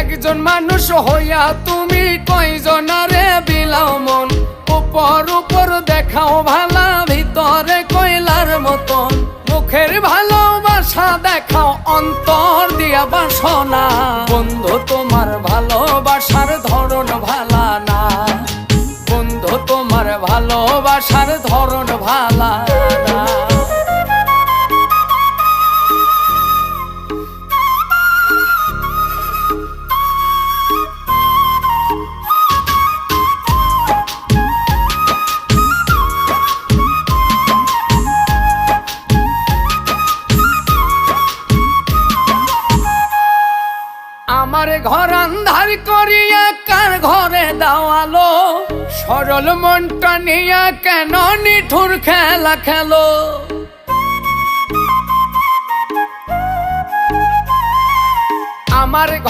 একজন মানুষ হইয়া তুমি কয়জনারে বিলাও মন, উপর উপর দেখাও ভালা, ভিতরে কয়লার মতন। মুখের ভালোবাসা দেখাও, অন্তর দিয়া বাসনা। বন্ধু তোমার ভালোবাসার ধরন ভালা না, বন্ধু তোমার ভালোবাসার ধরন ভালা না। আমার ঘর আন্ধার করিয়া কার ঘরে দাওয়ালো, সরল মনটা নিয়া কেন নিঠুর খেলা খেলো। আমার ঘর